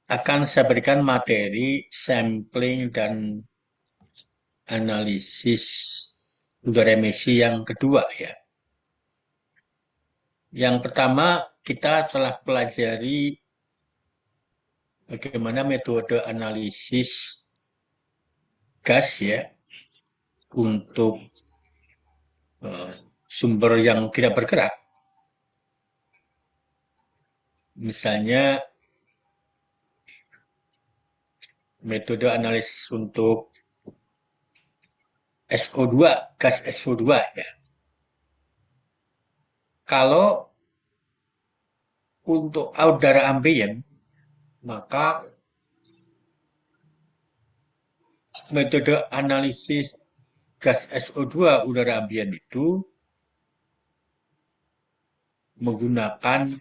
akan saya berikan materi sampling dan analisis udara emisi yang kedua ya. Yang pertama kita telah pelajari bagaimana metode analisis gas ya untuk sumber yang tidak bergerak. Misalnya metode analisis untuk SO2, gas SO2 ya. Kalau untuk udara ambien, maka metode analisis gas SO2 udara ambien itu menggunakan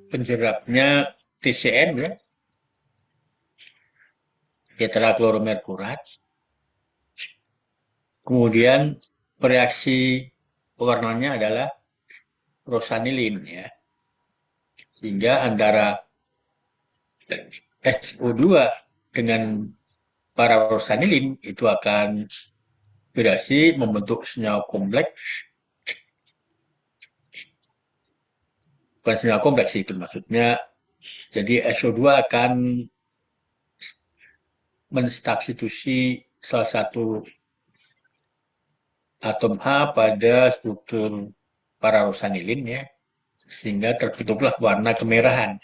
penjerapnya TCM ya, tetrakloromerkurat. Kemudian reaksi warnanya adalah rosanilin ya. Sehingga antara SO2 dengan pararosanilin itu akan berreaksi membentuk senyawa kompleks. Bukan senyawa kompleks itu maksudnya. Jadi SO2 akan mensubstitusi salah satu atom H pada struktur pararosanilin ya, sehingga terbentuklah warna kemerahan.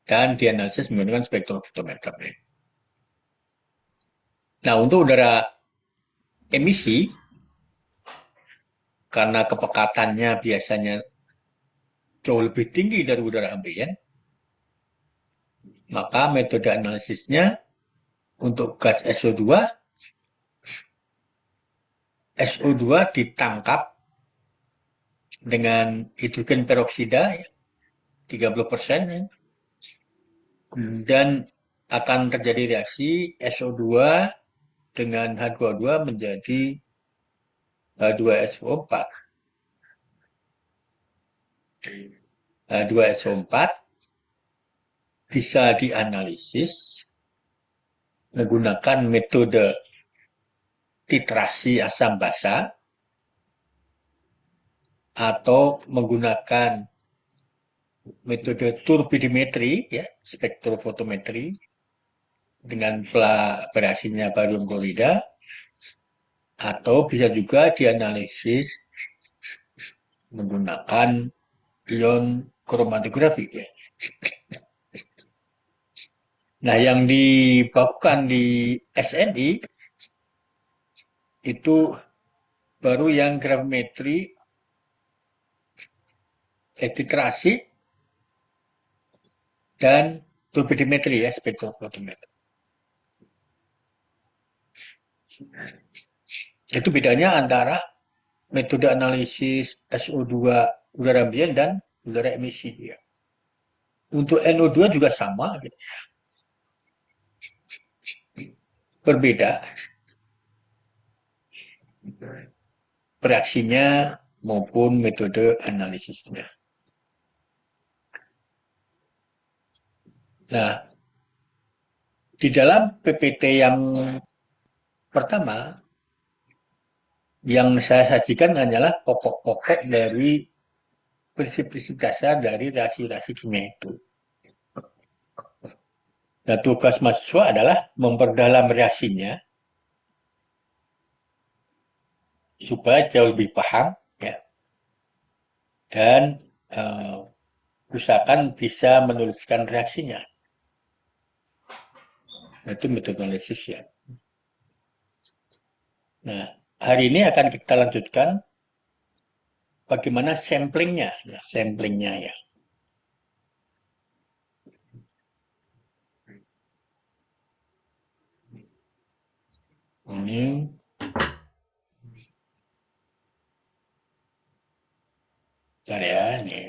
Dan dianalisis menggunakan spektrofotometer. Nah, untuk udara emisi, karena kepekatannya biasanya jauh lebih tinggi dari udara ambien, maka metode analisisnya untuk gas SO2, SO2 ditangkap dengan hidrogen peroksida 30% ya, dan akan terjadi reaksi SO2 dengan H22 menjadi H2SO4. H2SO4 bisa dianalisis menggunakan metode titrasi asam basa atau menggunakan metode turbidimetri ya, spektrofotometri dengan bereaksinya barium klorida, atau bisa juga dianalisis menggunakan ion kromatografi ya. Nah, yang dibakukan di SNI itu baru yang gravimetri, titrasi, dan turbidimetri ya, spektrofotometri. Itu bedanya antara metode analisis SO2 udara ambien dan udara emisi ya. Untuk NO2 juga sama, berbeda reaksinya maupun metode analisisnya. Nah, di dalam PPT yang pertama, yang saya sajikan hanyalah pokok-pokok dari prinsip-prinsip dasar dari reaksi-reaksi kimia itu. Nah, tugas mahasiswa adalah memperdalam reaksinya supaya jauh lebih paham ya, dan usahakan bisa menuliskan reaksinya. Nah, itu metode analisis ya. Nah, hari ini akan kita lanjutkan bagaimana samplingnya, ya, samplingnya ya. Ini bentar ya, ini.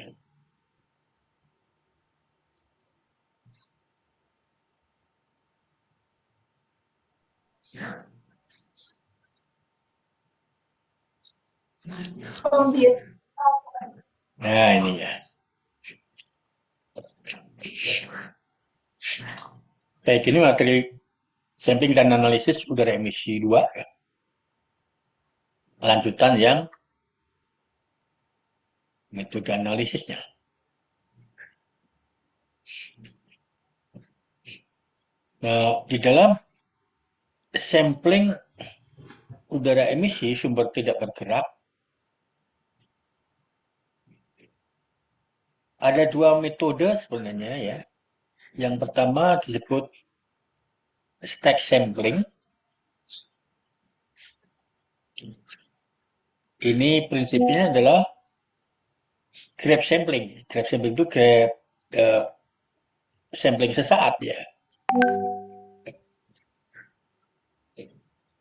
Nah, ini ya. Kayak gini materi sampling dan analisis udara emisi 2 ya. Lanjutan yang metode analisisnya. Nah, di dalam sampling udara emisi sumber tidak bergerak, ada dua metode sebenarnya ya. Yang pertama disebut stack sampling. Ini prinsipnya adalah grab sampling. Grab sampling itu grab uh, sampling sesaat ya.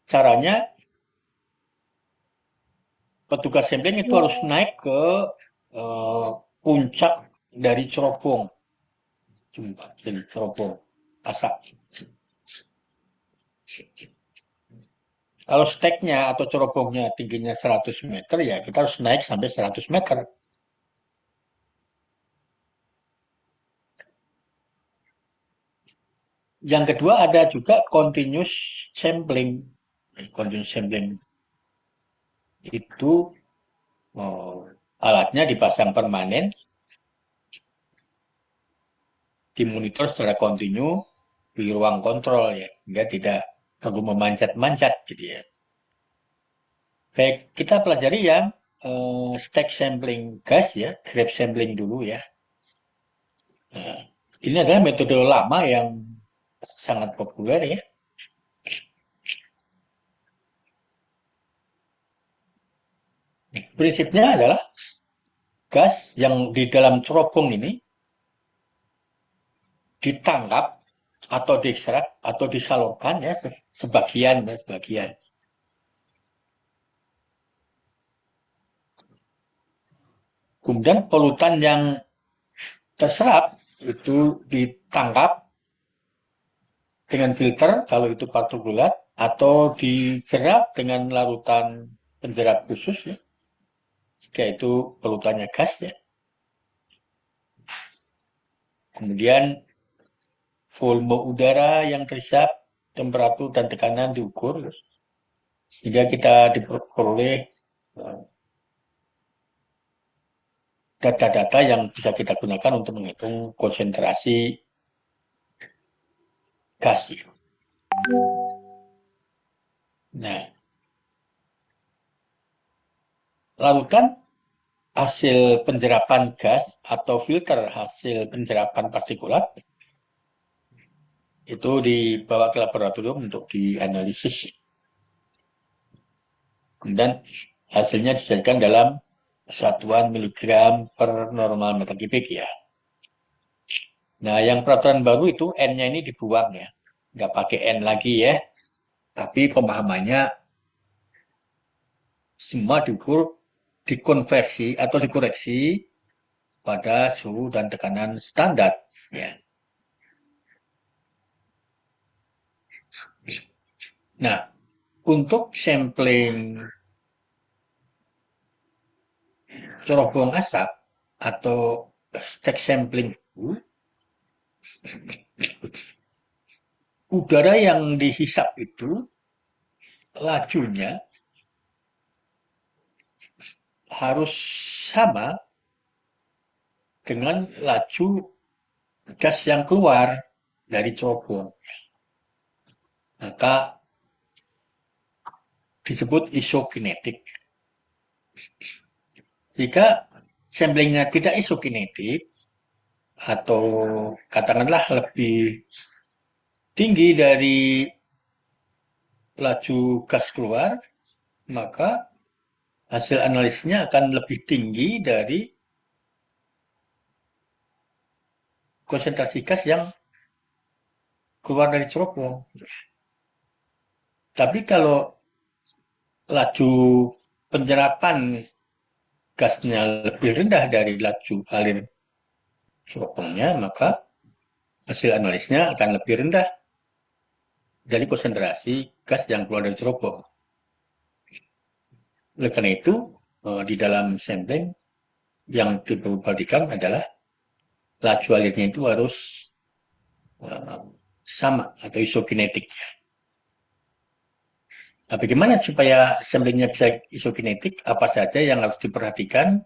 Caranya petugas sampling itu harus naik ke uh, puncak dari cerobong. Jadi cerobong asap. Kalau steknya atau cerobongnya tingginya 100 meter, ya kita harus naik sampai 100 meter. Yang kedua ada juga continuous sampling. Continuous sampling itu alatnya dipasang permanen, dimonitor secara kontinu di ruang kontrol ya, sehingga tidak perlu memanjat-manjat gitu ya. Baik, kita pelajari yang stack sampling gas ya, grab sampling dulu ya. Nah, ini adalah metode lama yang sangat populer ya. Prinsipnya adalah gas yang di dalam cerobong ini ditangkap atau diserap atau disalurkan ya sebagian ya, sebagian. Kemudian polutan yang terserap itu ditangkap dengan filter kalau itu partikulat atau diserap dengan larutan penjerap khusus ya, jika itu polutannya gas ya. Kemudian volume udara yang terserap, temperatur dan tekanan diukur sehingga kita diperoleh data-data yang bisa kita gunakan untuk menghitung konsentrasi gas. Nah, larutan hasil penjerapan gas atau filter hasil penjerapan partikulat itu dibawa ke laboratorium untuk dianalisis. Kemudian hasilnya disajikan dalam satuan miligram per normal meter kubik ya. Nah, yang peraturan baru itu N-nya ini dibuang ya. Nggak pakai N lagi ya. Tapi pemahamannya semua diukur, dikonversi atau dikoreksi pada suhu dan tekanan standar ya. Nah, untuk sampling cerobong asap atau stack sampling udara yang dihisap itu lajunya harus sama dengan laju gas yang keluar dari cerobong. Maka disebut isokinetik. Jika samplingnya tidak isokinetik atau katakanlah lebih tinggi dari laju gas keluar, maka hasil analisisnya akan lebih tinggi dari konsentrasi gas yang keluar dari cerobong. Tapi kalau laju penyerapan gasnya lebih rendah dari laju alir cerobongnya, maka hasil analisnya akan lebih rendah dari konsentrasi gas yang keluar dari cerobong. Oleh karena itu, di dalam sampling yang diperhatikan adalah laju alirnya itu harus sama atau isokinetik. Nah, bagaimana supaya samplingnya bisa isokinetik? Apa saja yang harus diperhatikan?